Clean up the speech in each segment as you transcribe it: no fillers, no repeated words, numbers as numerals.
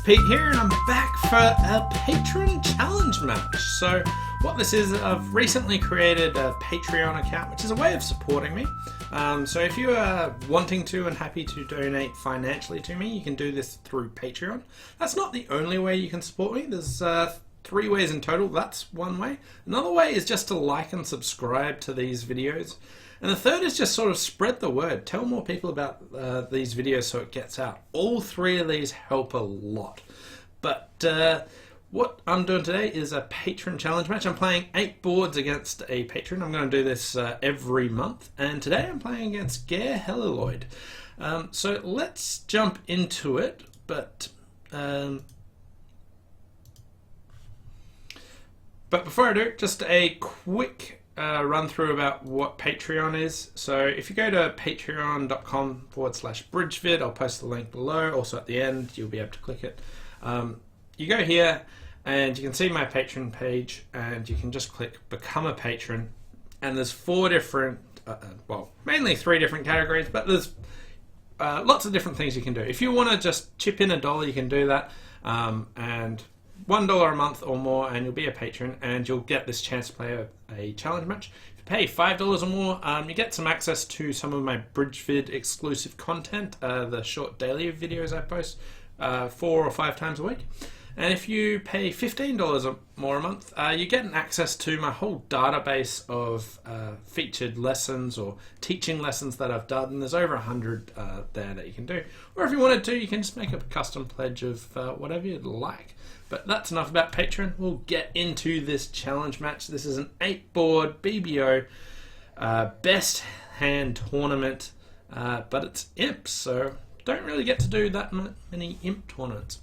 Pete here, and I'm back for a patron challenge match. So what this is, I've recently created a Patreon account, which is a way of supporting me. So if you are wanting to and happy to donate financially to me, you can do this through Patreon. That's not the only way you can support me. There's 3 ways in total. That's one way. Another way is just to like and subscribe to these videos. And the third is just sort of spread the word. Tell more people about these videos so it gets out. All 3 of these help a lot. But what I'm doing today is a patron challenge match. I'm playing 8 boards against a patron. I'm going to do this every month. And today I'm playing against Geir Helleloid. So let's jump into it. But before I do, just a quick run through about what Patreon is. So if you go to patreon.com/bridgevid, I'll post the link below. Also at the end, you'll be able to click it. You go here and you can see my patron page, and you can just click become a patron. And there's 4 different, well, mainly 3 different categories, but there's lots of different things you can do. If you want to just chip in $1, you can do that. And $1 a month or more, and you'll be a patron, and you'll get this chance to play a challenge match. If you pay $5 or more, you get some access to some of my BridgeVid exclusive content, the short daily videos I post 4 or 5 times a week. And if you pay $15 or more a month, you get an access to my whole database of featured lessons or teaching lessons that I've done. And there's over 100 there that you can do. Or if you wanted to, you can just make a custom pledge of whatever you'd like. But that's enough about Patreon. We'll get into this challenge match. This is an 8-board BBO best hand tournament, but it's imps, so don't really get to do that many imp tournaments.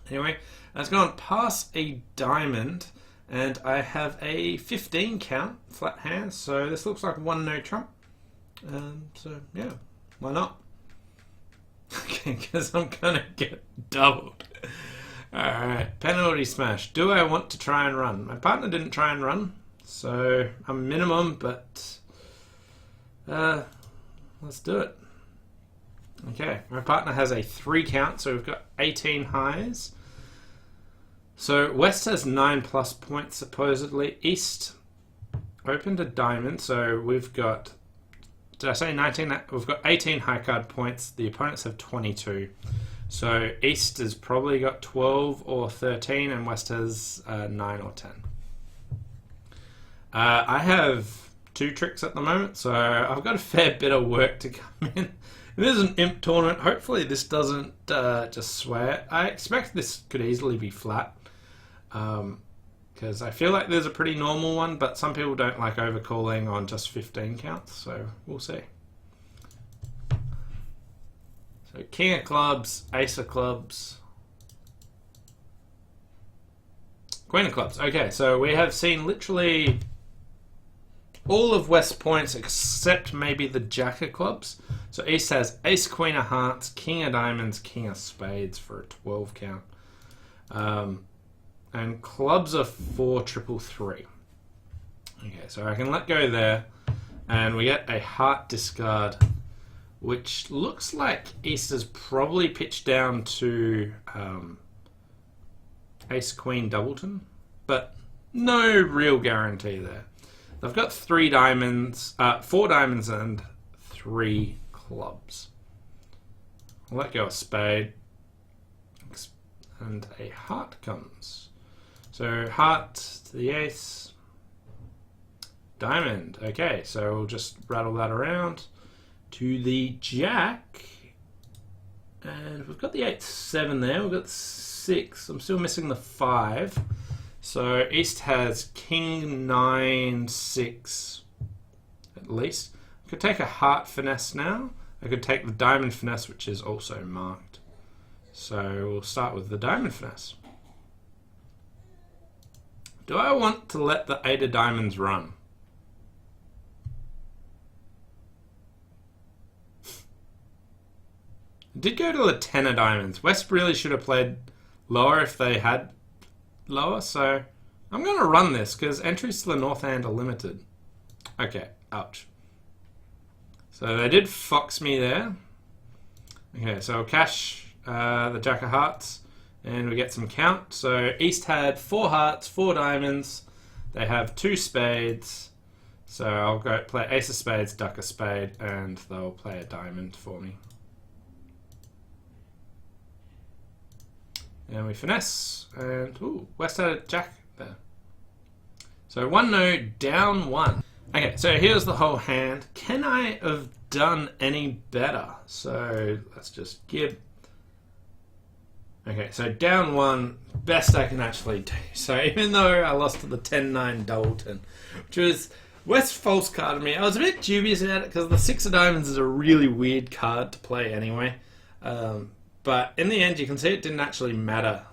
Anyway, I've gone past a diamond, and I have a 15 count flat hand, so this looks like 1 no trump. So yeah, why not? Okay, because I'm gonna get doubled. Alright, penalty smash. Do I want to try and run? My partner didn't try and run, so I'm minimum, but let's do it. Okay, my partner has a 3 count, so we've got 18 highs. So West has 9+ points supposedly. East opened a diamond, so we've got, did I say 19? We've got 18 high card points. The opponents have 22. So East has probably got 12 or 13, and West has 9 or 10. I have 2 tricks at the moment, so I've got a fair bit of work to come in. This is an imp tournament. Hopefully this doesn't just sway it. I expect this could easily be flat, because I feel like there's a pretty normal one, but some people don't like overcalling on just 15 counts, so we'll see. So King of clubs, Ace of clubs, Queen of clubs. Okay, so we have seen literally all of West's points except maybe the Jack of clubs. So East has Ace, Queen of hearts, King of diamonds, King of spades for a 12 count. And clubs are 4 triple 3. Okay, so I can let go there, and we get a heart discard, which looks like East has probably pitched down to Ace, Queen, Doubleton, but no real guarantee there. They've got 3 diamonds, 4 diamonds and 3 clubs. I'll let go of spade, and a heart comes. So heart to the ace, diamond. Okay, so we'll just rattle that around to the jack, and we've got the 8, 7 there. We've got 6. I'm still missing the 5. So East has King, 9, 6 at least. I could take a heart finesse now. I could take the diamond finesse, which is also marked. So we'll start with the diamond finesse. Do I want to let the 8 of diamonds run? I did go to the 10 of diamonds. West really should have played lower if they had lower, so I'm going to run this because entries to the north hand are limited. Okay, ouch. So they did fox me there. Okay, so I'll cash the Jack of Hearts And we get some count. So East had 4 hearts, 4 diamonds. They have 2 spades. So I'll go play ace of spades, duck a spade, and they'll play a diamond for me. And we finesse. And ooh, West had a jack there. So 1 no, down 1. Okay, so here's the whole hand. Can I have done any better? So let's just give. Okay, so down 1, best I can actually do. So even though I lost to the 10-9 Doubleton, which was West false carded me, I was a bit dubious about it because the 6 of diamonds is a really weird card to play anyway. But in the end, you can see it didn't actually matter.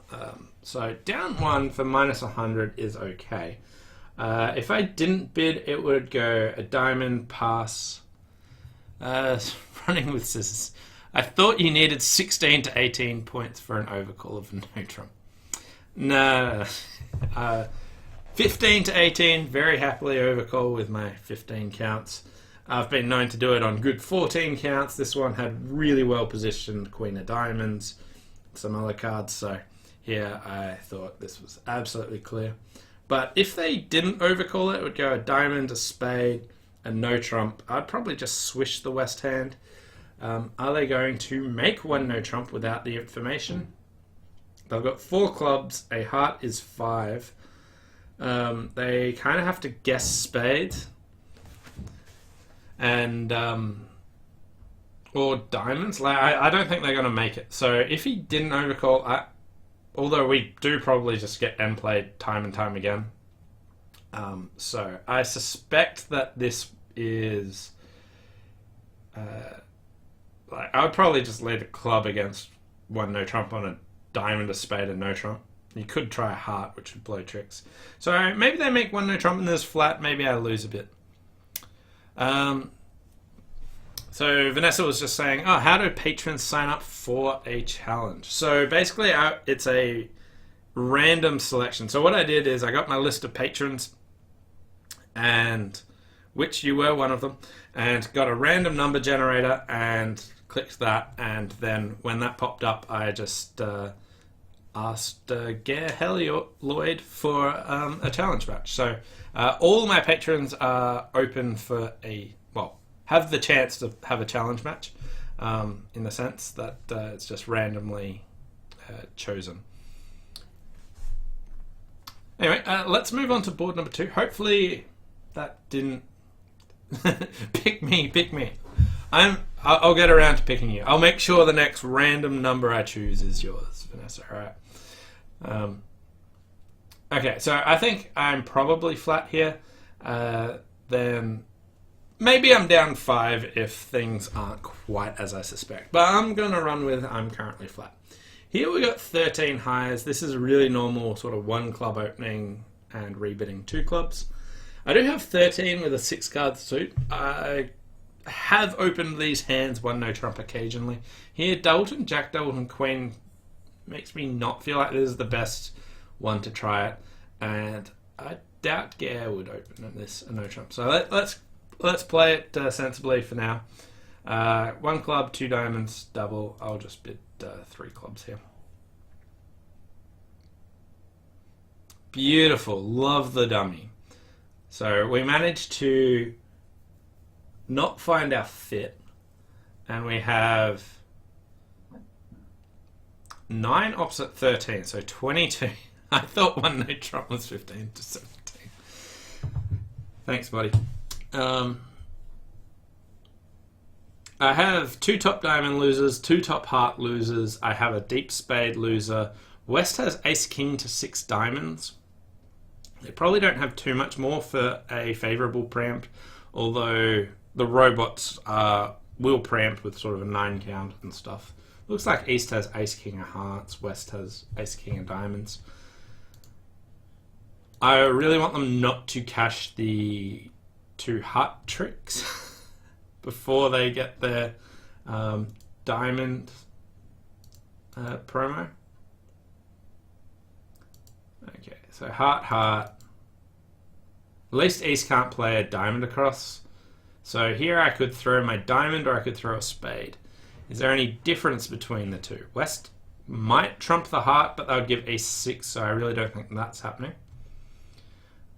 So down 1 for minus 100 is okay. If I didn't bid, it would go a diamond, pass, running with scissors. I thought you needed 16 to 18 points for an overcall of no trump. No. 15 to 18, very happily overcall with my 15 counts. I've been known to do it on good 14 counts. This one had really well positioned Queen of Diamonds, some other cards. So here I thought this was absolutely clear. But if they didn't overcall it, it would go a diamond, a spade, and no trump. I'd probably just swish the West hand. Are they going to make 1 no trump without the information? They've got 4 clubs. A heart is 5. They kind of have to guess spades. And or diamonds. Like I don't think they're going to make it. So if he didn't overcall, although we do probably just get end played time and time again. So I suspect that this is. I would probably just lead a club against 1 no trump on a diamond, a spade, and no trump. You could try a heart, which would blow tricks. So maybe they make 1 no trump and there's flat. Maybe I lose a bit. So Vanessa was just saying, oh, how do patrons sign up for a challenge? So basically, it's a random selection. So what I did is I got my list of patrons, and which you were one of them, and got a random number generator and clicked that, and then when that popped up, I just asked Geir Helleloid for a challenge match. So all my patrons are open for have the chance to have a challenge match, in the sense that it's just randomly chosen. Anyway, let's move on to board number 2. Hopefully that didn't pick me. I'll get around to picking you. I'll make sure the next random number I choose is yours, Vanessa. All right. Okay, so I think I'm probably flat here. Then maybe I'm down 5 if things aren't quite as I suspect. But I'm going to run with I'm currently flat. Here we got 13 highs. This is a really normal sort of 1 club opening and rebidding 2 clubs. I do have 13 with a 6 card suit. I have opened these hands 1 no trump occasionally. Here, Doubleton, Jack Doubleton, Queen makes me not feel like this is the best one to try it. And I doubt Geir would open this a no trump. So let's play it sensibly for now. 1 club, 2 diamonds, double. I'll just bid 3 clubs here. Beautiful. Love the dummy. So we managed to not find our fit, and we have 9 opposite 13, so 22. I thought 1 no trump was 15 to 17. Thanks, buddy. I have 2 top diamond losers, 2 top heart losers. I have a deep spade loser. West has ace king to 6 diamonds. They probably don't have too much more for a favourable preempt, although the robots will preempt with sort of a 9 count and stuff. Looks like East has ace king of hearts, West has ace king of diamonds. I really want them not to cash the 2 heart tricks before they get their diamond promo. Okay, so heart, heart. At least East can't play a diamond across. So here I could throw my diamond or I could throw a spade. Is there any difference between the two? West might trump the heart, but that would give ace 6, so I really don't think that's happening.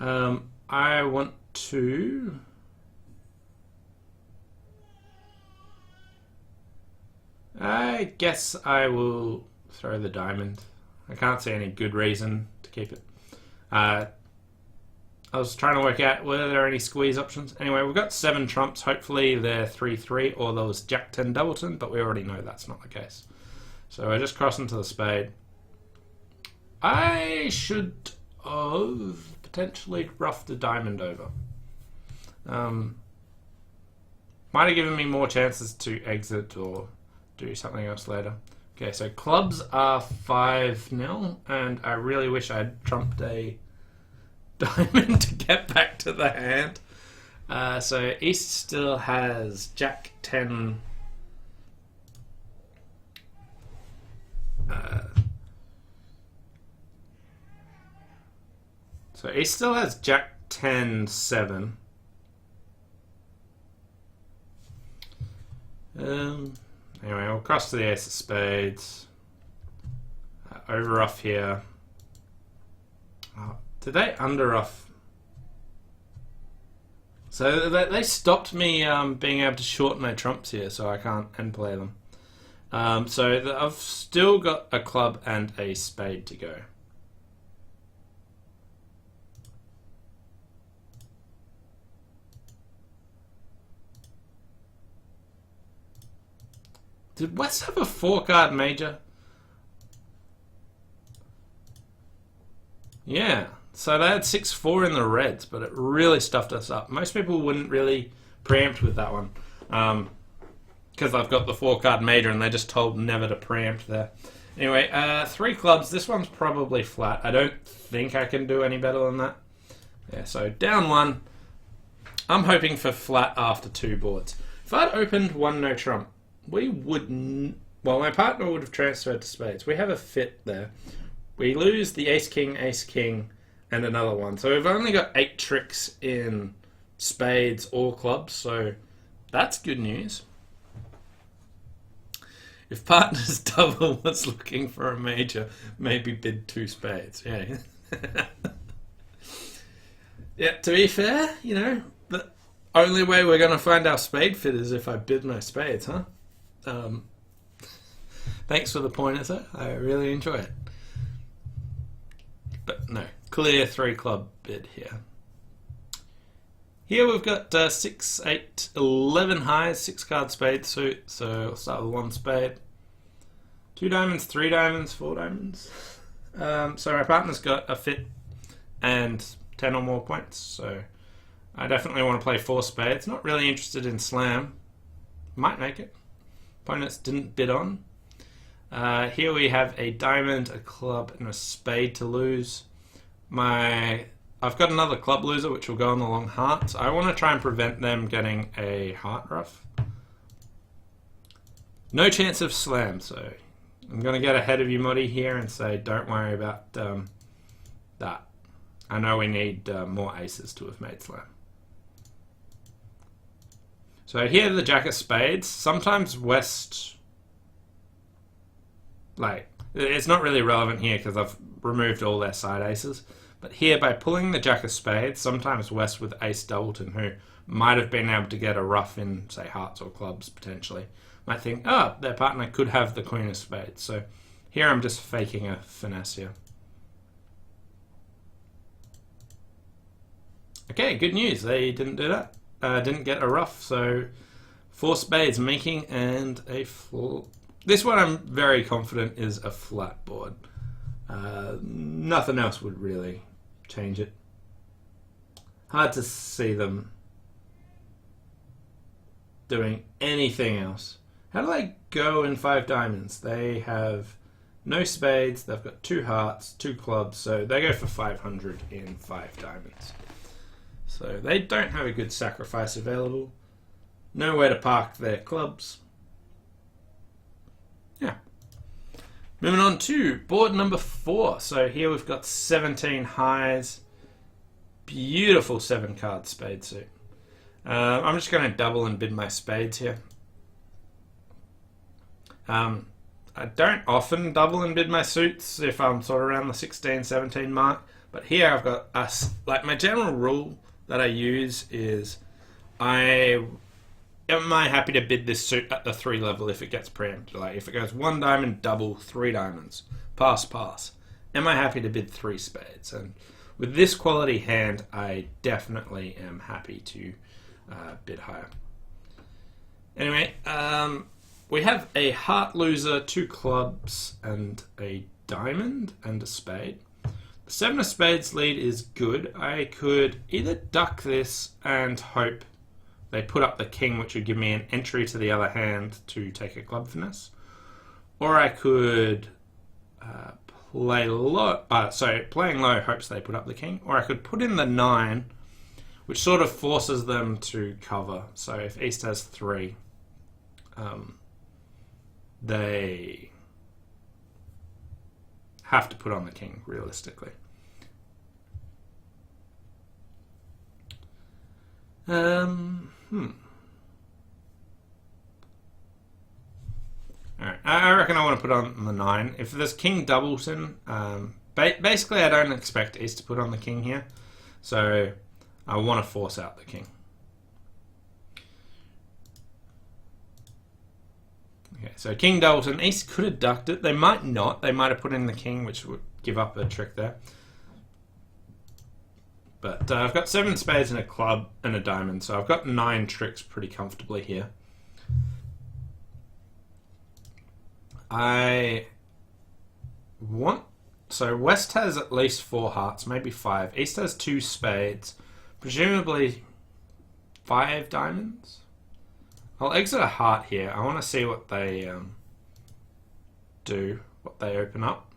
I want to... I guess I will throw the diamond. I can't see any good reason to keep it. I was trying to work out were there any squeeze options. Anyway, we've got 7 trumps. Hopefully they're 3-3 or there was Jack 10 doubleton, but we already know that's not the case. So I just cross into the spade. I should have potentially roughed the diamond over. Might have given me more chances to exit or do something else later. Okay, so clubs are 5-0, and I really wish I'd trumped a diamond to get back to the hand. So East still has Jack 10. So East still has Jack 10 7. Anyway, I'll cross to the ace of spades. Over off here. Oh, did they under off? So they stopped me being able to shorten my trumps here, so I can't end play them. So I've still got a club and a spade to go. Did West have a 4-card major? Yeah, so they had 6-4 in the reds, but it really stuffed us up. Most people wouldn't really preempt with that one. Because I've got the 4-card major and they're just told never to preempt there. Anyway, 3 clubs. This one's probably flat. I don't think I can do any better than that. Yeah, so down 1. I'm hoping for flat after 2 boards. If I'd opened 1 no trump, we wouldn't... Well, my partner would have transferred to spades. We have a fit there. We lose the ace, king, and another one. So we've only got 8 tricks in spades or clubs, so that's good news. If partner's double was looking for a major, maybe bid 2 spades. Yeah. Yeah, to be fair, you know, the only way we're going to find our spade fit is if I bid my spades, huh? Thanks for the pointer, sir. I really enjoy it. But no, clear 3 club bid here. Here we've got 6, 8, 11 highs, 6-card spade suit. So we'll start with 1 spade. 2 diamonds, 3 diamonds, 4 diamonds. So my partner's got a fit and 10 or more points. So I definitely want to play 4 spades. Not really interested in slam. Might make it. Opponents didn't bid on. Here we have a diamond, a club, and a spade to lose. I've got another club loser, which will go on the long heart. So I want to try and prevent them getting a heart ruff. No chance of slam, so I'm going to get ahead of you, Moddy, here and say don't worry about that. I know we need more aces to have made slam. So here the jack of spades. Sometimes West... Like, it's not really relevant here because I've removed all their side aces. But here, by pulling the jack of spades, sometimes West with ace doubleton, who might have been able to get a ruff in, say, hearts or clubs, potentially, might think, oh, their partner could have the queen of spades. So here I'm just faking a finesse here. Okay, good news. They didn't do that. Didn't get a ruff, so 4 spades making and a full... This one I'm very confident is a flat board. Nothing else would really change it. Hard to see them doing anything else. How do they go in 5 diamonds? They have no spades, they've got 2 hearts, 2 clubs, so they go for 500 in 5 diamonds. So they don't have a good sacrifice available. Nowhere to park their clubs. Yeah. Moving on to board number 4. So here we've got 17 highs. Beautiful 7-card spade suit. I'm just going to double and bid my spades here. I don't often double and bid my suits if I'm sort of around the 16, 17 mark. But here I've got like my general rule that I use is am I happy to bid this suit at the 3 level if it gets preempted? Like if it goes 1 diamond, double, 3 diamonds, pass, pass. Am I happy to bid 3 spades? And with this quality hand, I definitely am happy to bid higher. Anyway, we have a heart loser, 2 clubs, and a diamond and a spade. The 7 of spades lead is good. I could either duck this and hope they put up the king, which would give me an entry to the other hand to take a club finesse, or I could play low. Playing low hopes they put up the king, or I could put in the 9, which sort of forces them to cover. So if East has 3, they have to put on the king, realistically. Alright, I reckon I want to put on the 9. If there's king doubleton, basically I don't expect East to put on the king here, so I want to force out the king. Okay, so king doubleton. East could have ducked it. They might not. They might have put in the king, which would give up a trick there. But I've got 7 spades and a club and a diamond, so I've got 9 tricks pretty comfortably here. So West has at least 4 hearts, maybe 5. East has 2 spades, presumably 5 diamonds. I'll exit a heart here. I want to see what they do, what they open up.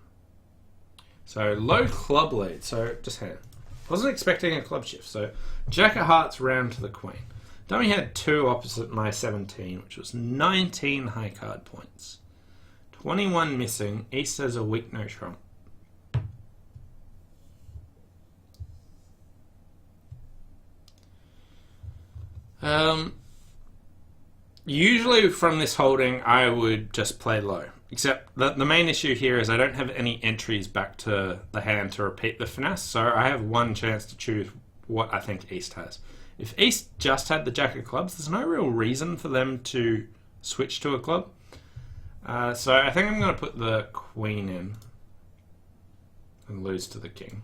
So low club lead. So just hang on. Wasn't expecting a club shift. So Jack of Hearts round to the Queen. Dummy had 2 opposite my 17, which was 19 high card points. 21 missing. East has a weak no trump. Usually from this holding, I would just play low. Except that the main issue here is I don't have any entries back to the hand to repeat the finesse, so I have 1 chance to choose what I think East has. If East just had the Jack of Clubs, there's no real reason for them to switch to a club. So I think I'm going to put the Queen in and lose to the King.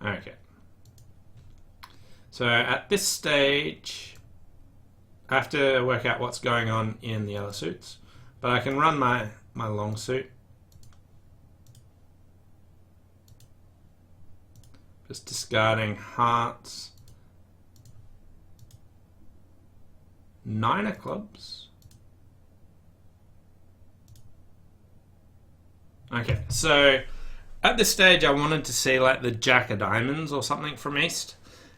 Okay. So at this stage, I have to work out what's going on in the other suits. But I can run my long suit. Just discarding hearts. 9 of clubs. Okay, so at this stage I wanted to see like the Jack of Diamonds or something from East.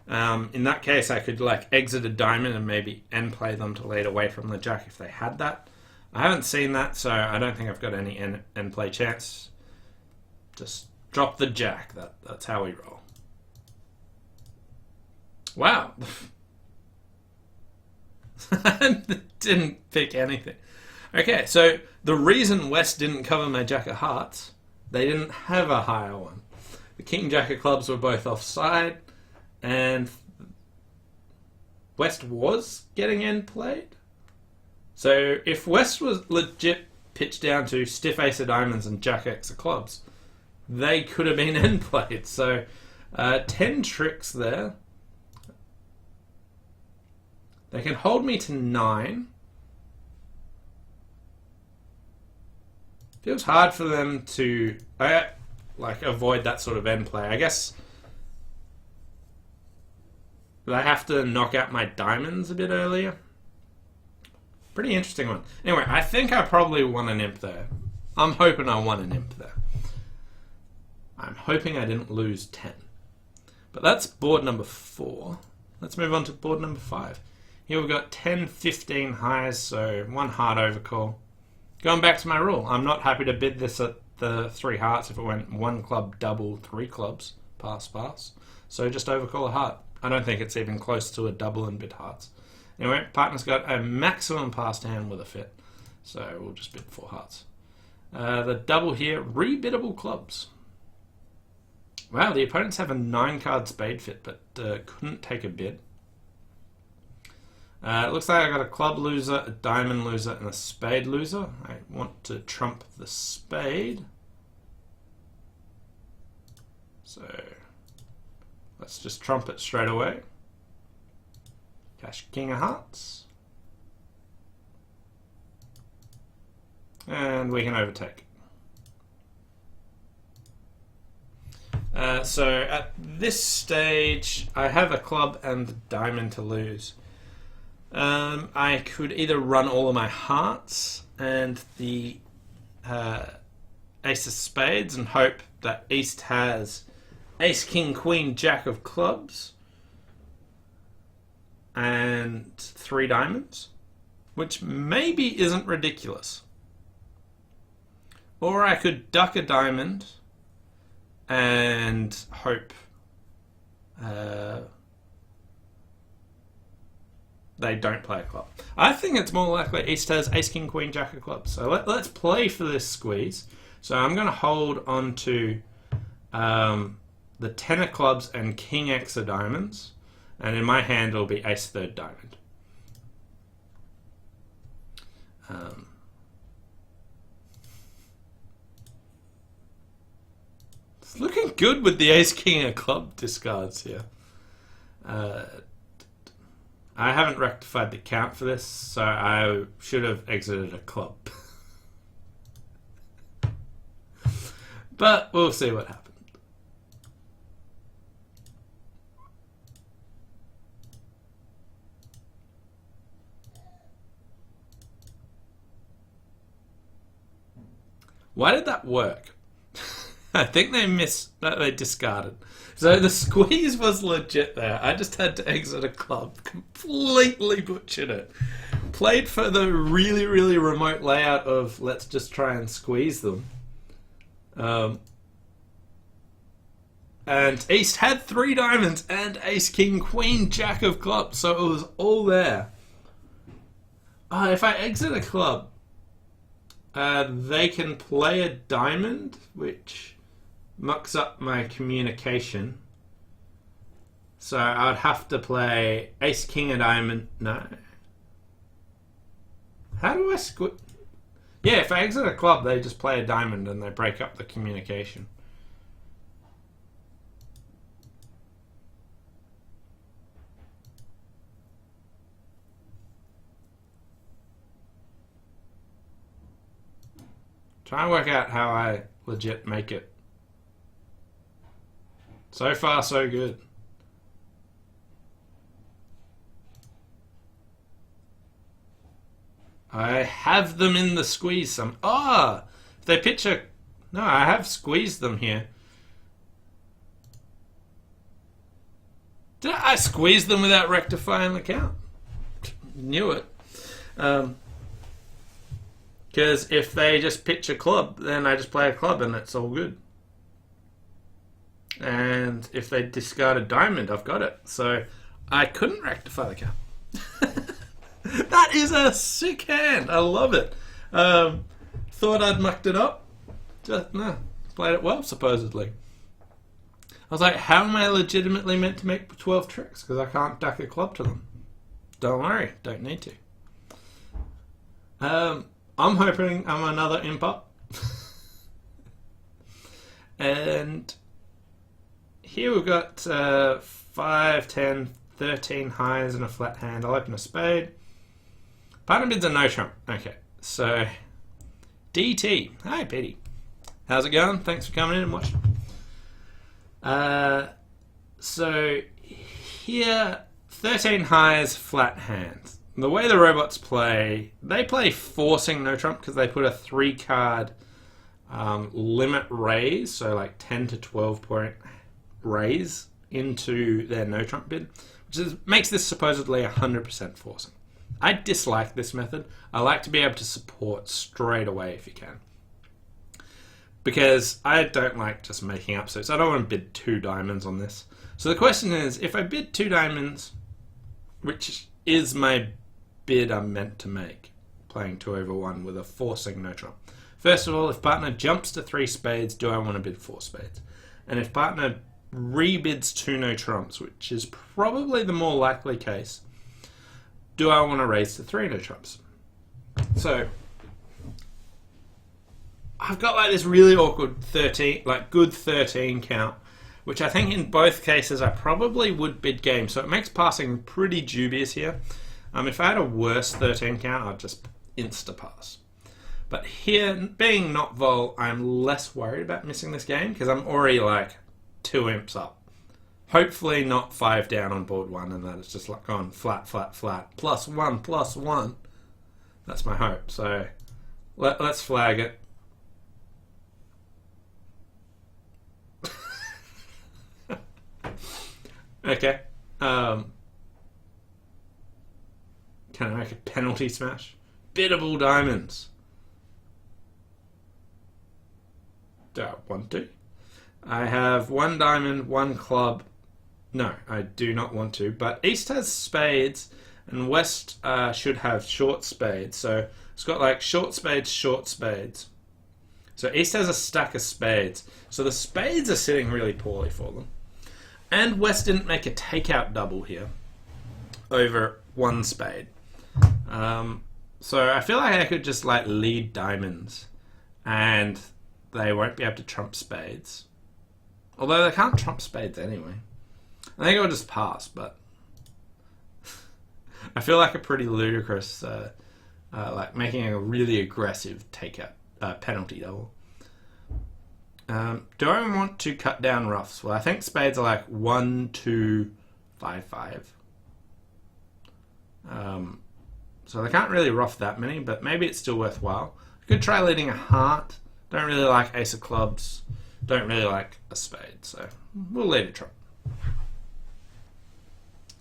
In that case I could like exit a diamond and maybe end play them to lead away from the Jack if they had that. I haven't seen that, so I don't think I've got any end play chance. Just drop the Jack. That's how we roll. Wow. Didn't pick anything. Okay, so the reason West didn't cover my Jack of Hearts, they didn't have a higher one. The King Jack of Clubs were both offside, and West was getting end played. So if West was legit pitched down to stiff Ace of Diamonds and Jack X of Clubs, they could have been end played. So 10 tricks there. They can hold me to 9. Feels hard for them to avoid that sort of end play. I guess they have to knock out my diamonds a bit earlier. Pretty interesting one. Anyway, I think I probably won an imp there. I'm hoping I won an imp there. I'm hoping I didn't lose 10. But that's board number 4. Let's move on to board number 5. Here we've got 10, 15 highs, so 1 heart overcall. Going back to my rule, I'm not happy to bid this at the 3 hearts if it went 1 club, double, 3 clubs, pass, pass. So just overcall a heart. I don't think it's even close to a double in bid hearts. Anyway, partner's got a maximum passed hand with a fit, so we'll just bid 4 hearts. The double here, rebiddable clubs. Wow, the opponents have a 9-card spade fit, but couldn't take a bid. It looks like I got a club loser, a diamond loser, and a spade loser. I want to trump the spade. So let's just trump it straight away. Cash king of hearts. And we can overtake. So at this stage, I have a club and the diamond to lose. I could either run all of my hearts and the ace of spades and hope that East has ace, king, queen, jack of clubs and 3 diamonds, which maybe isn't ridiculous. Or I could duck a diamond and hope they don't play a club. I think it's more likely East has ace, king, queen, jack of clubs. So let's play for this squeeze. So I'm going to hold on to the 10 of clubs and king x of diamonds. And in my hand, it'll be ace third diamond. It's looking good with the ace king of club discards here. I haven't rectified the count for this, so I should have exited a club. But we'll see what happens. Why did that work? I think they they discarded. So the squeeze was legit there. I just had to exit a club. Completely butchered it. Played for the really, really remote layout of let's just try and squeeze them. And East had 3 diamonds and ace, king, queen, jack of clubs. So it was all there. If I exit a club, they can play a diamond, which mucks up my communication. So I would have to play ace, king, a diamond. No. How do I squeeze? Yeah, if I exit a club, they just play a diamond and they break up the communication. Try and work out how I legit make it. So far, so good. I have them in the squeeze some. If they pitch a... No, I have squeezed them here. Did I squeeze them without rectifying the count? Knew it. Because if they just pitch a club, then I just play a club and it's all good. And if they discard a diamond, I've got it. So I couldn't rectify the count. That is a sick hand. I love it. Thought I'd mucked it up. Just, no, played it well, supposedly. I was like, how am I legitimately meant to make 12 tricks? Because I can't duck a club to them. Don't worry, don't need to. I'm hoping I'm another imp up. And here we've got 5, 10, 13 highs and a flat hand. I'll open a spade. Partner bids a no trump. Okay, so DT. Hi, Petey. How's it going? Thanks for coming in and watching. So here, 13 highs, flat hands. The way the robots play, they play forcing no trump because they put a 3-card limit raise, so like 10 to 12 point raise into their no trump bid, which makes this supposedly 100% forcing. I dislike this method. I like to be able to support straight away if you can. because I don't like just making up suits. I don't want to bid 2 diamonds on this. So the question is, if I bid 2 diamonds, which is my bid I'm meant to make, playing 2 over 1 with a forcing no trump. First of all, if partner jumps to 3 spades, do I want to bid 4 spades? And if partner rebids 2 no trumps, which is probably the more likely case, do I want to raise to 3 no trumps? So I've got like this really awkward 13, like good 13 count, which I think in both cases I probably would bid game. So it makes passing pretty dubious here. If I had a worse 13 count, I'd just insta-pass. But here, being not vol, I'm less worried about missing this game because I'm already like 2 imps up. Hopefully not 5 down on board 1 and that it's just like gone flat, flat, flat. +1, +1. That's my hope. So let's flag it. Okay. Can I make a penalty smash? Biddable diamonds. Do I want to? I have 1 diamond, 1 club. No, I do not want to. But East has spades, and West should have short spades. So it's got like short spades, short spades. So East has a stack of spades. So the spades are sitting really poorly for them. And West didn't make a takeout double here over 1 spade. So I feel like I could just like lead diamonds and they won't be able to trump spades. Although they can't trump spades anyway. I think I'll just pass, but I feel like a pretty ludicrous, like making a really aggressive takeout penalty double. Do I want to cut down roughs? Well, I think spades are like 1, 2, 5, 5. So they can't really rough that many, but maybe it's still worthwhile. I could try leading a heart. Don't really like ace of clubs. Don't really like a spade, so we'll lead a trump.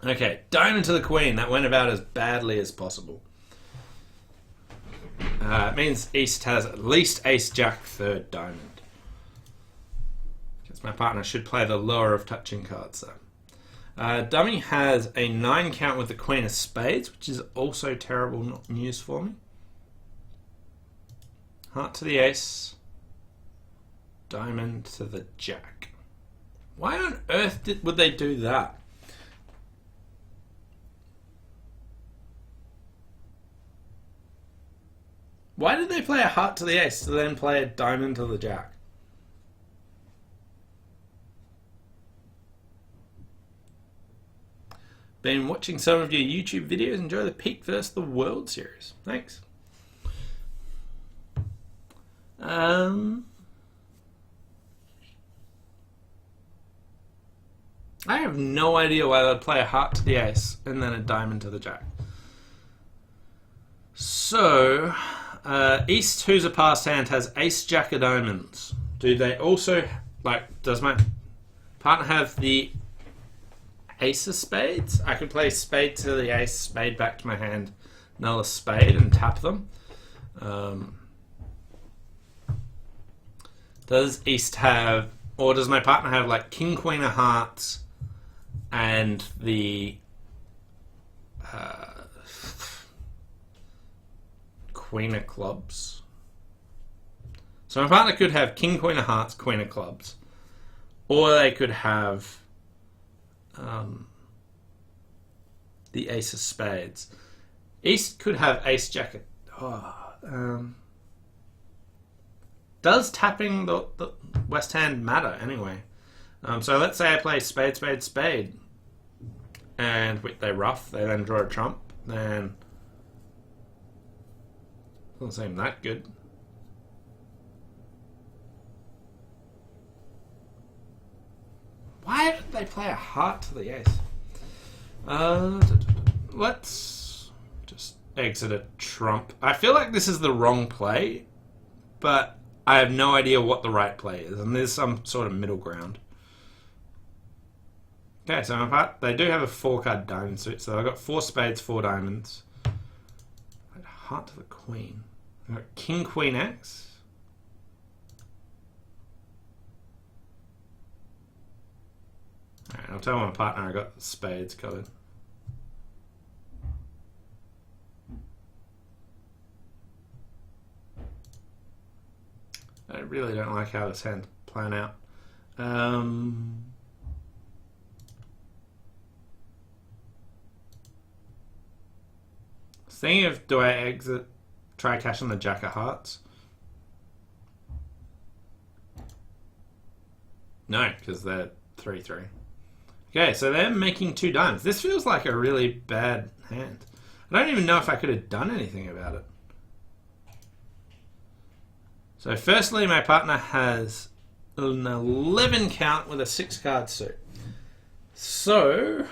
Okay, diamond to the queen. That went about as badly as possible. It means East has at least ace-jack 3rd diamond. Because my partner should play the lower of touching cards, though. Dummy has a 9 count with the queen of spades, which is also terrible news for me. Heart to the ace. Diamond to the jack. Why on earth would they do that? Why did they play a heart to the ace to then play a diamond to the jack? Been watching some of your YouTube videos. Enjoy the Peak vs. the World series. Thanks. I have no idea why they'd play a heart to the ace and then a diamond to the jack. So, East, who's a past hand, has ace jack of diamonds. Do they also, like, does my partner have the ace of spades? I could play spade to the ace, spade back to my hand, another spade and tap them. Does East have, or does my partner have like king, queen of hearts and the queen of clubs? So my partner could have king, queen of hearts, queen of clubs, or they could have the ace of spades. East could have ace jack. Does tapping the West hand matter anyway? So let's say I play spade, spade, spade, and they ruff. They then draw a trump. Then doesn't seem that good. Why did they play a heart to the ace? Let's just exit a trump. I feel like this is the wrong play, but I have no idea what the right play is, and there's some sort of middle ground. Okay, so my part, they do have a 4-card diamond suit, so I've got 4 spades, 4 diamonds. Heart to the queen. I've got king, queen, X. I'll tell my partner I got the spades covered. I really don't like how this hand's playing out. Thinking of, do I exit, try cashing the jack of hearts? No, because they're 3-3. Okay, so they're making 2 dimes. This feels like a really bad hand. I don't even know if I could have done anything about it. So firstly, my partner has an 11 count with a 6-card suit. So,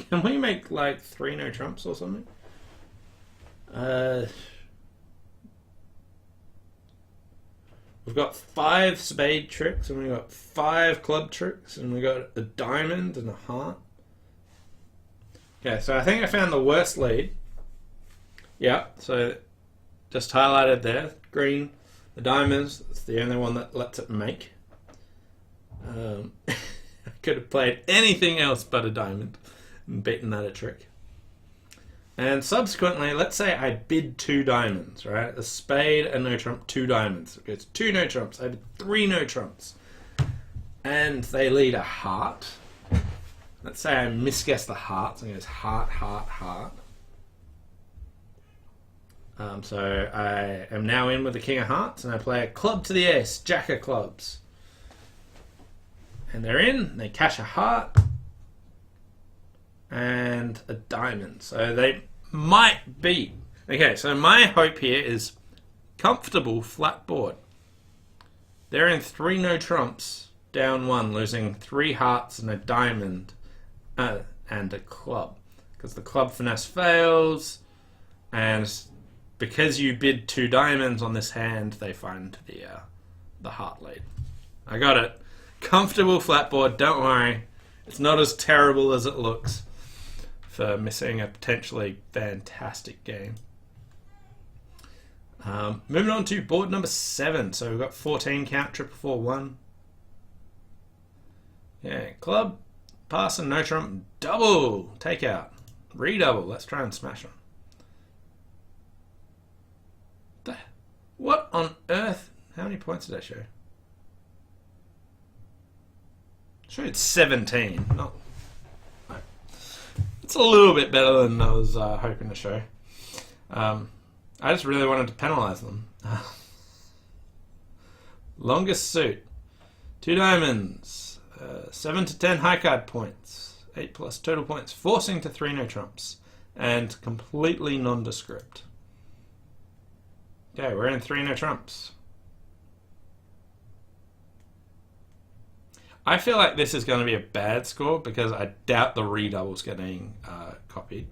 can we make like 3 no trumps or something? We've got 5 spade tricks, and we've got 5 club tricks, and we've got a diamond and a heart. Okay, so I think I found the worst lead. Yeah, so just highlighted there, green, the diamonds. It's the only one that lets it make. I could have played anything else but a diamond and beaten that a trick. And subsequently, let's say I bid 2 diamonds, right? A spade, a no trump, 2 diamonds. Okay, it's 2 no trumps. I bid 3 no trumps. And they lead a heart. Let's say I misguess the heart. So it goes heart, heart, heart. So I am now in with the king of hearts, and I play a club to the ace, jack of clubs. And they're in, they cash a heart and a diamond. So they might beat. Okay, so my hope here is comfortable flat board. They're in 3 no trumps, down 1, losing 3 hearts and a diamond and a club. Because the club finesse fails, and because you bid 2 diamonds on this hand, they find the heart lead. I got it. Comfortable flat board, don't worry. It's not as terrible as it looks for missing a potentially fantastic game. Moving on to board number 7. So we've got 14 count, 4-4-1. Yeah, club, pass and no trump, double, take out, redouble. Let's try and smash them. What on earth? How many points did I show? Showed 17. Not. No. It's a little bit better than I was hoping to show. I just really wanted to penalise them. Longest suit. 2 diamonds. 7 to 10 high card points. 8 plus total points. Forcing to 3 no trumps. And completely nondescript. Okay, we're in 3 no trumps. I feel like this is going to be a bad score because I doubt the redouble's getting copied.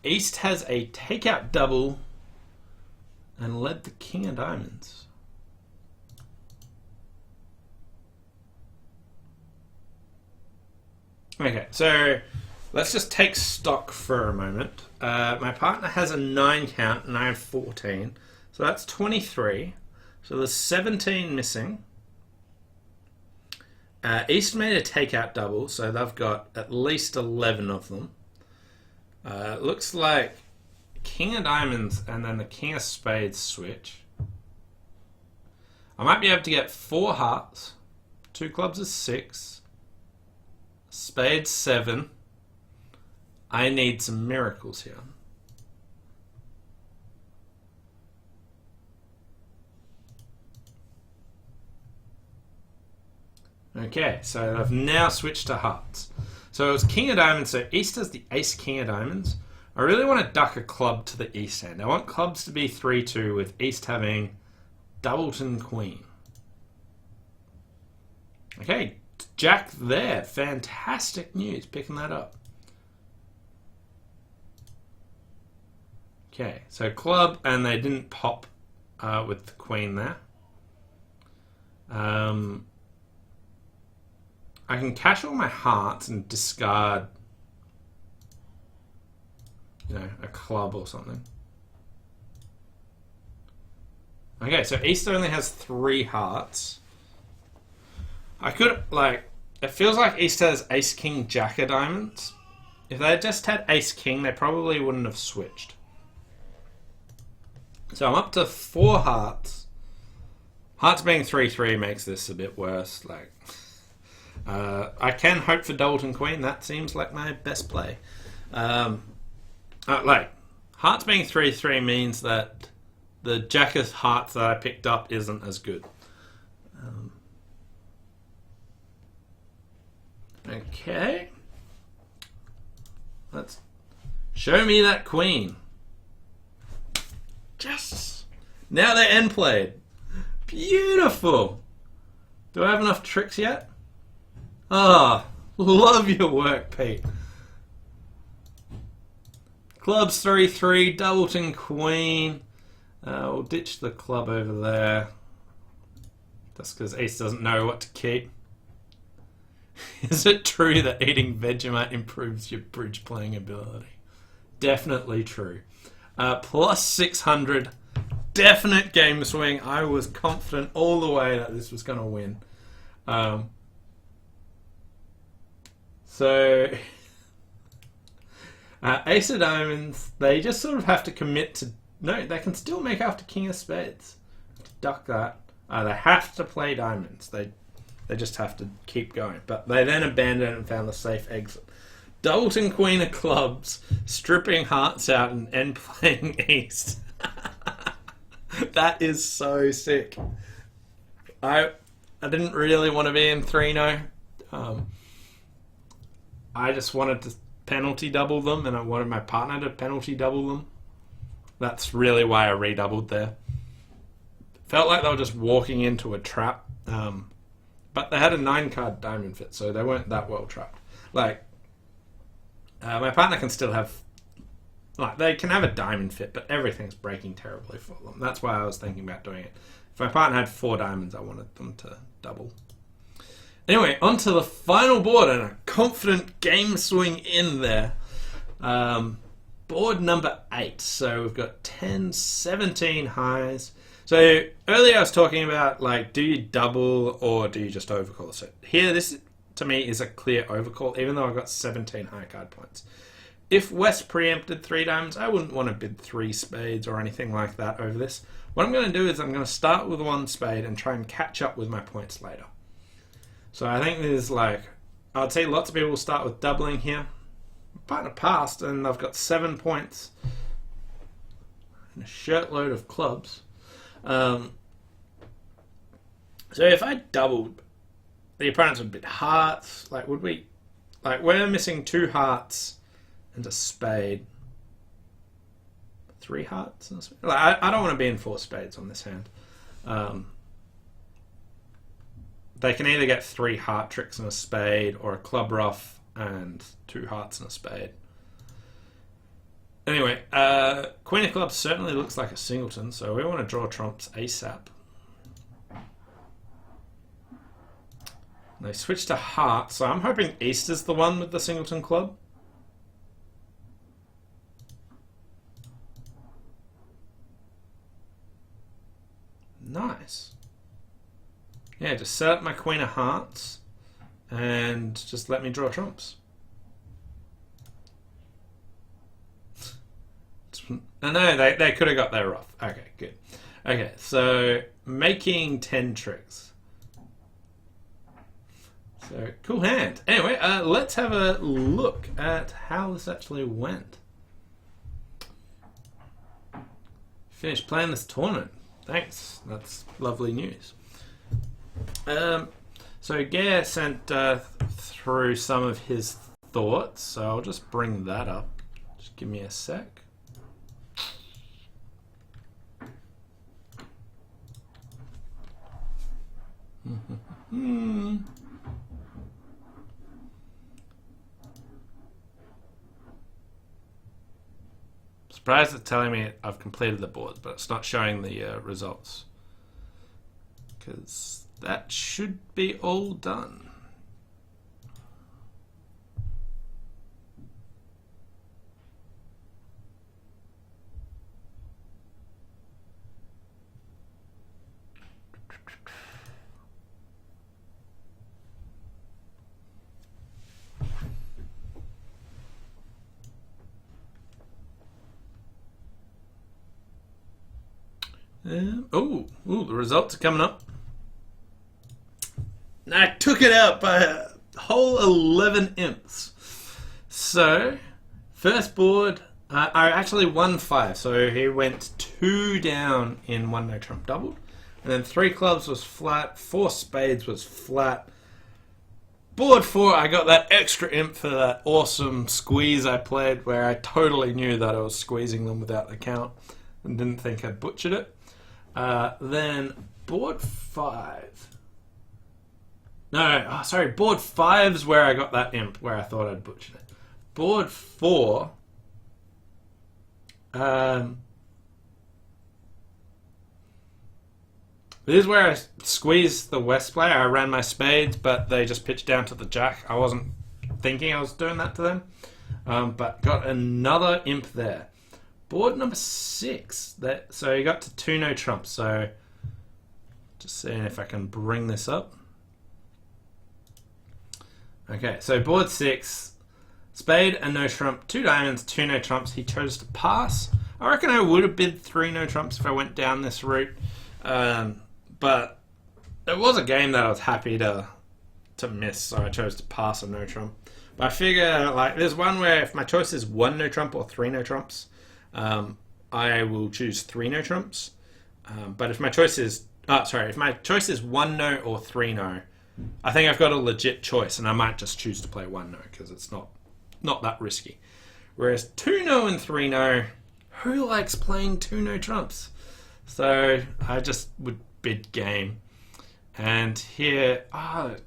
East has a takeout double and led the king of diamonds. Okay, so let's just take stock for a moment. My partner has a 9 count and I have 14. So that's 23. So there's 17 missing. East made a takeout double, so they've got at least 11 of them. Looks like king of diamonds and then the king of spades switch. I might be able to get 4 hearts. 2 clubs is 6. Spades 7. I need some miracles here. Okay, so I've now switched to hearts. So it was king of diamonds, so East has the ace king of diamonds. I really want to duck a club to the East hand. I want clubs to be 3-2 with East having doubleton queen. Okay, jack there. Fantastic news, picking that up. Okay, so club, and they didn't pop with the queen there. I can cash all my hearts and discard, a club or something. Okay, so East only has 3 hearts. I could, It feels like East has Ace King Jack of diamonds. If they had just had Ace King, they probably wouldn't have switched. So I'm up to 4 hearts. Hearts being 3/3 makes this a bit worse. Like, I can hope for Doubleton Queen. That seems like my best play. Like, hearts being 3/3 means that the Jack of Hearts that I picked up isn't as good. Okay. Let's show me that Queen. Yes! Now they're end played. Beautiful! Do I have enough tricks yet? Ah, love your work, Pete. Clubs 3/3, Doubleton Queen. We'll ditch the club over there. Just because Ace doesn't know what to keep. Is it true that eating Vegemite improves your bridge playing ability? Definitely true. Plus 600. Definite game swing. I was confident all the way that this was going to win. So, Ace of Diamonds, they just sort of have to commit to... No, they can still make after King of Spades. Duck that. They have to play Diamonds. They just have to keep going. But they then abandoned it and found the safe exit. Doubleton Queen of Clubs, stripping hearts out and end playing East. That is so sick. I didn't really want to be in 3-0. I just wanted to penalty double them, and I wanted my partner to penalty double them. That's really why I redoubled there. Felt like they were just walking into a trap. But they had a 9-card diamond fit, so they weren't that well trapped. Like, my partner can still have... Like, they can have a diamond fit, but everything's breaking terribly for them. That's why I was thinking about doing it. If my partner had 4 diamonds, I wanted them to double. Anyway, on to the final board, and a confident game swing in there. Board number 8. So we've got 10, 17 highs. So earlier I was talking about, like, do you double or do you just overcall? So here, this to me is a clear overcall, even though I've got 17 high card points. If West preempted 3 diamonds, I wouldn't want to bid 3 spades or anything like that over this. What I'm going to do is I'm going to start with 1 spade and try and catch up with my points later. So I think there's, like, I'd say lots of people will start with doubling here. My partner passed and I've got 7 points and a shirtload of clubs. So if I doubled, the opponents would bid hearts. Like, would we... Like, we're missing 2 hearts and a spade. 3 hearts and a spade. Like, I don't want to be in 4 spades on this hand. They can either get 3 heart tricks and a spade, or a club ruff and 2 hearts and a spade. Anyway, Queen of Clubs certainly looks like a singleton, so we want to draw trumps ASAP. They switch to hearts, so I'm hoping East is the one with the singleton club. Nice. Yeah, just set up my Queen of Hearts and just let me draw trumps. I know, they could have got that rough. Okay, good. Okay, so making 10 tricks. So, cool hand. Anyway, let's have a look at how this actually went. Finished playing this tournament. Thanks. That's lovely news. So Geir sent through some of his thoughts, so I'll just bring that up. Just give me a sec. Surprised it's telling me I've completed the board, but it's not showing the results. Because that should be all done. The results are coming up. I took it out by a whole 11 imps. So, first board, I actually won 5. So he went 2 down in 1 no trump doubled. And then 3 clubs was flat, 4 spades was flat. Board 4, I got that extra imp for that awesome squeeze I played where I totally knew that I was squeezing them without the count and didn't think I'd butchered it. Then board 5. Board 5's where I got that imp where I thought I'd butchered it. Board 4. This is where I squeezed the West player. I ran my spades, but they just pitched down to the jack. I wasn't thinking I was doing that to them. But got another imp there. Board number 6. So you got to 2 no trumps. So just seeing if I can bring this up. Okay, so board 6. Spade and no trump. 2 diamonds, 2 no trumps. He chose to pass. I reckon I would have bid 3 no trumps if I went down this route. But it was a game that I was happy to miss, so I chose to pass a no trump. But I figure, like, there's one where if my choice is 1 no trump or 3 no trumps, I will choose 3 no trumps. But if my choice is, if my choice is 1 no or 3 no, I think I've got a legit choice, and I might just choose to play 1 no because it's not that risky. Whereas 2 no and 3 no, who likes playing 2 no trumps? So I just would bid game. And here, it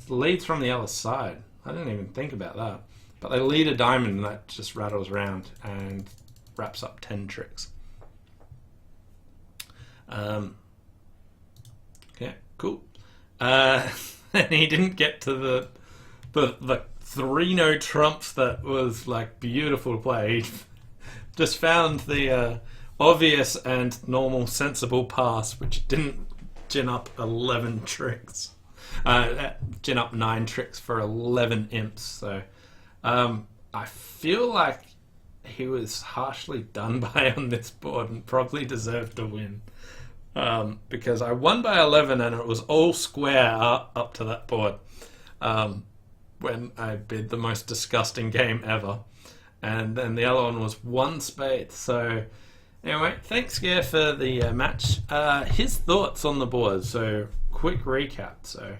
leads from the other side. I didn't even think about that. But they lead a diamond and that just rattles around and wraps up 10 tricks. Okay, cool. And he didn't get to the 3 no trumps that was like beautiful to play. He just found the obvious and normal sensible pass, which didn't gin up 11 tricks. Gin up 9 tricks for 11 imps. So I feel like he was harshly done by on this board and probably deserved to win. Because I won by 11 and it was all square up to that board. When I bid the most disgusting game ever. And then the other one was 1 spade. So anyway, thanks Geir for the match. His thoughts on the board. So quick recap. So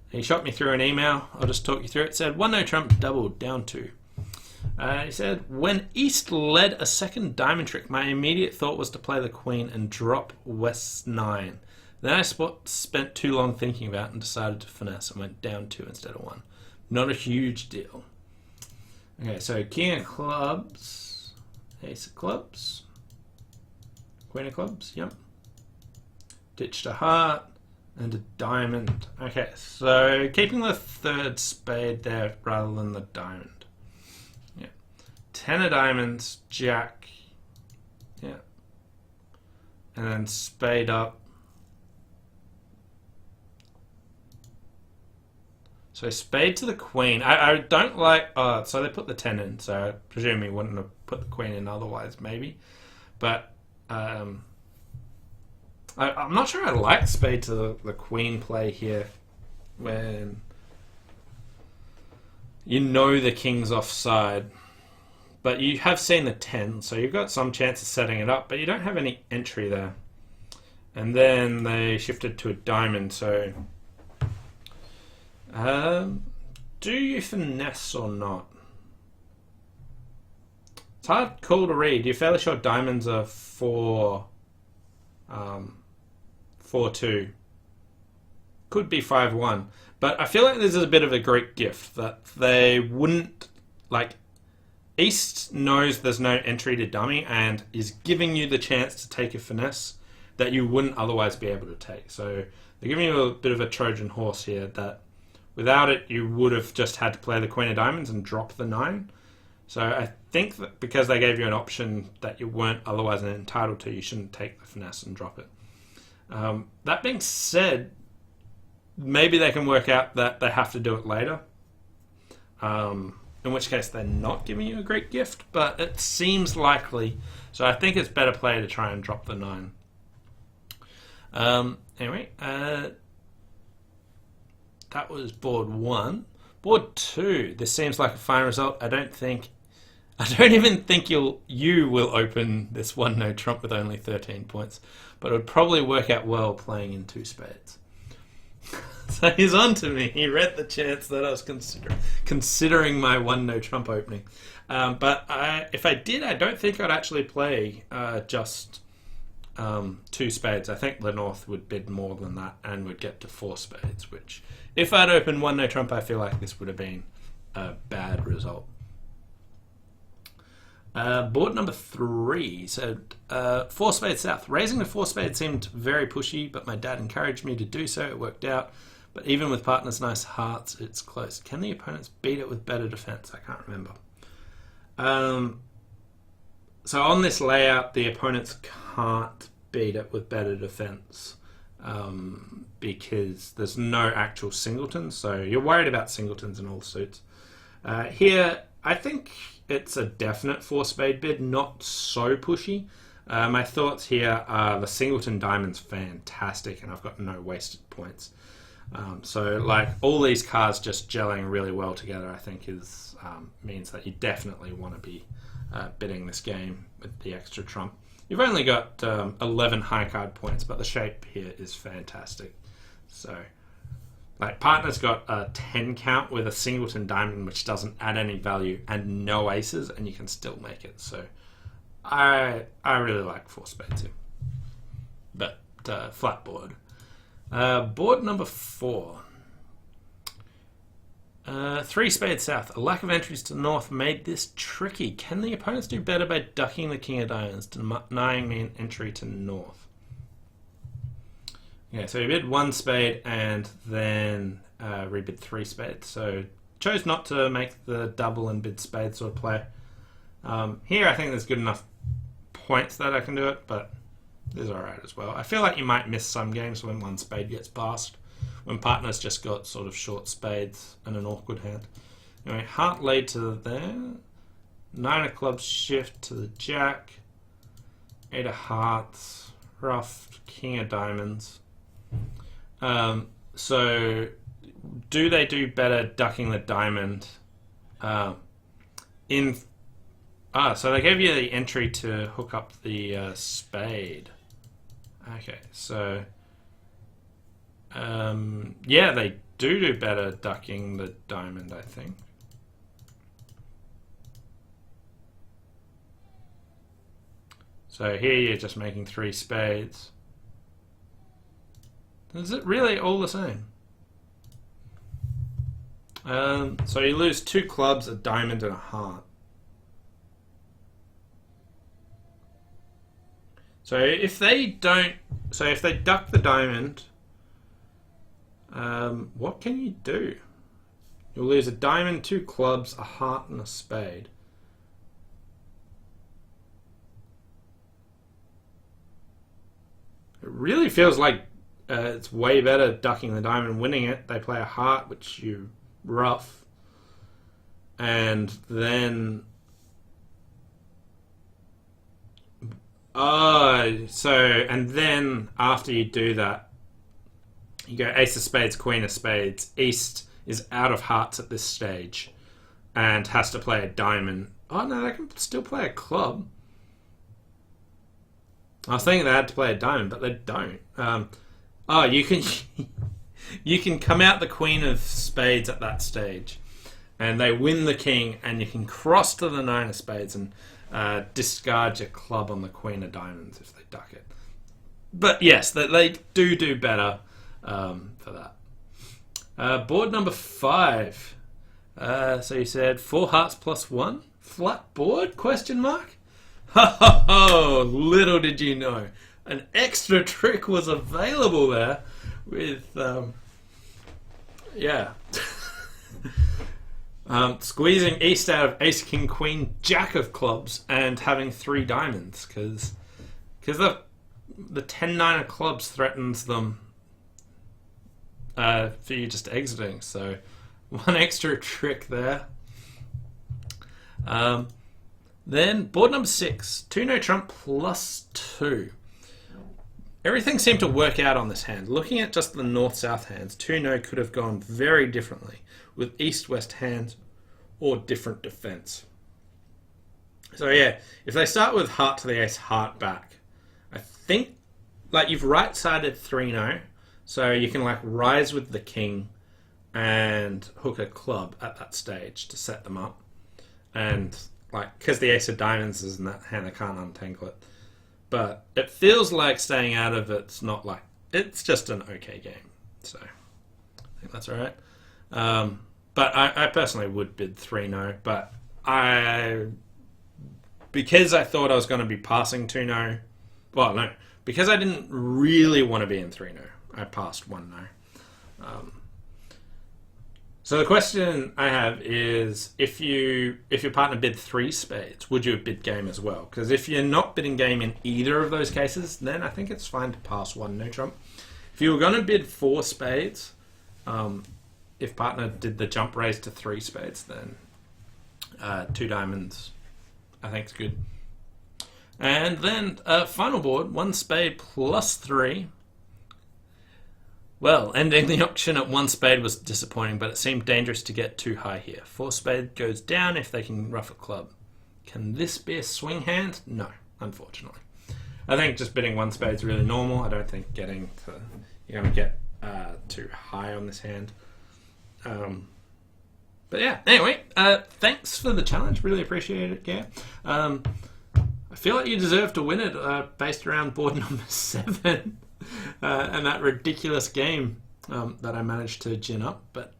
he shot me through an email. I'll just talk you through it. It said 1 no trump doubled down 2. He said, when East led a second diamond trick, my immediate thought was to play the queen and drop West 9. Then I spent too long thinking about it and decided to finesse and went down 2 instead of 1. Not a huge deal. Okay, so king of clubs, ace of clubs, queen of clubs, yep. Ditched a heart and a diamond. Okay, so keeping the 3rd spade there rather than the diamond. Yeah. 10 of diamonds, jack. Yeah. And then spade up. So spade to the queen. I don't like... so they put the 10 in, so I presume he wouldn't have put the queen in otherwise, maybe. But I'm not sure I like spade to the queen play here when you know the king's offside. But you have seen the 10, so you've got some chance of setting it up, but you don't have any entry there. And then they shifted to a diamond, so... do you finesse or not? It's hard call to read. You're fairly sure diamonds are 4-2. Could be 5-1. But I feel like this is a bit of a Greek gift that they wouldn't... Like, East knows there's no entry to dummy and is giving you the chance to take a finesse that you wouldn't otherwise be able to take. So they're giving you a bit of a Trojan horse here that without it, you would have just had to play the queen of diamonds and drop the 9. So I think that because they gave you an option that you weren't otherwise entitled to, you shouldn't take the finesse and drop it. That being said, maybe they can work out that they have to do it later. In which case they're not giving you a great gift, but it seems likely. So I think it's better play to try and drop the 9. Anyway, that was board 1. Board 2. This seems like a fine result. I don't even think you will open this one no trump with only 13 points, but it would probably work out well playing in 2 spades. So he's on to me. He read the chance that I was considering my one no trump opening. But if I did, I don't think I'd actually play just 2 spades. I think the North would bid more than that and would get to 4 spades, which, if I'd opened one no trump, I feel like this would have been a bad result. Board number 3. So 4 spades south. Raising the 4 spades seemed very pushy, but my dad encouraged me to do so. It worked out. But even with partners' nice hearts, it's close. Can the opponents beat it with better defense? I can't remember. So on this layout, the opponents can't beat it with better defense because there's no actual singletons. So you're worried about singletons in all suits. Here, I think it's a definite 4 spade bid, not so pushy. My thoughts here are the singleton diamond's fantastic, and I've got no wasted points. So like all these cards just gelling really well together, I think is means that you definitely want to be bidding this game with the extra trump. You've only got 11 high card points, but the shape here is fantastic. So like partner's got a 10 count with a singleton diamond, which doesn't add any value, and no aces, and you can still make it. So I really like 4 spades here, but flat board. Board number 4. 3 spades south. A lack of entries to the north made this tricky. Can the opponents do better by ducking the king of diamonds, denying me an entry to north? Yeah, so you bid 1 spade and then rebid 3 spades. So chose not to make the double and bid spade sort of play. Here I think there's good enough points that I can do it, but this is alright as well. I feel like you might miss some games when 1 spade gets passed, when partners just got sort of short spades and an awkward hand. Anyway, heart laid to there. 9 of clubs shift to the jack. 8 of hearts. Rough. King of diamonds. So do they do better ducking the diamond? So they gave you the entry to hook up the spade. Okay, so yeah, they do better ducking the diamond, I think. So here you're just making 3 spades. Is it really all the same? So you lose 2 clubs, a diamond, and a heart. So if they duck the diamond, what can you do? You'll lose a diamond, 2 clubs, a heart, and a spade. It really feels like it's way better ducking the diamond and winning it. They play a heart, which you rough, and then and then after you do that, you go ace of spades, queen of spades. East is out of hearts at this stage and has to play a diamond. Oh no, they can still play a club. I was thinking they had to play a diamond, but they don't. You can you can come out the queen of spades at that stage, and they win the king, and you can cross to the 9 of spades and discard your club on the queen of diamonds if they duck it. But yes, they do better for that. Board number 5. So you said 4 hearts plus 1? Flat board? Question mark? Ho, little did you know. An extra trick was available there with, squeezing east out of ace, king, queen, jack of clubs and having 3 diamonds because the 10-9 of clubs threatens them for you just exiting. So 1 extra trick there. Then board number 6, 2 no trump plus 2. everything seemed to work out on this hand. Looking at just the north-south hands, 2-no could have gone very differently with east-west hands or different defense. So yeah, if they start with heart to the ace, heart back, I think like you've right-sided 3-no, so you can like rise with the king and hook a club at that stage to set them up. And like, because the ace of diamonds is in that hand, I can't untangle it. But it feels like staying out of it's not like, it's just an okay game. So I think that's all right. But I personally would bid 3-no, but because I thought I was going to be passing 2-no, well, no, because I didn't really want to be in 3-no, I passed 1-no. So the question I have is, if your partner bid 3 spades, would you have bid game as well? Because if you're not bidding game in either of those cases, then I think it's fine to pass 1-no trump. If you were going to bid 4 spades, if partner did the jump raise to 3 spades, then 2 diamonds, I think is good. And then final board, 1 spade plus 3. Well, ending the auction at 1 spade was disappointing, but it seemed dangerous to get too high here. 4 spade goes down if they can ruff a club. Can this be a swing hand? No, unfortunately. I think just bidding 1 spade is really normal. I don't think you're going to get too high on this hand. But yeah, anyway, thanks for the challenge. Really appreciate it, Geir. I feel like you deserve to win it based around board number 7. And that ridiculous game that I managed to gin up. But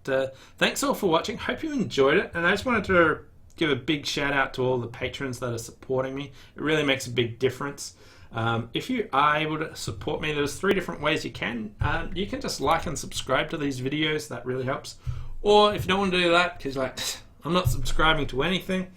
thanks all for watching. Hope you enjoyed it. And I just wanted to give a big shout out to all the patrons that are supporting me. It really makes a big difference. If you are able to support me, there's 3 different ways you can. You can just like and subscribe to these videos. That really helps. Or if you don't want to do that, because like I'm not subscribing to anything,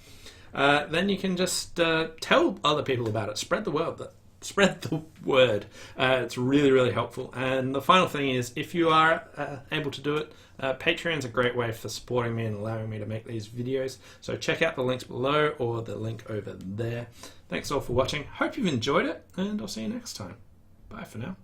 then you can just tell other people about it. Spread the word. Spread the word. It's really, really helpful. And the final thing is, if you are able to do it, Patreon's a great way for supporting me and allowing me to make these videos. So check out the links below or the link over there. Thanks all for watching. Hope you've enjoyed it, and I'll see you next time. Bye for now.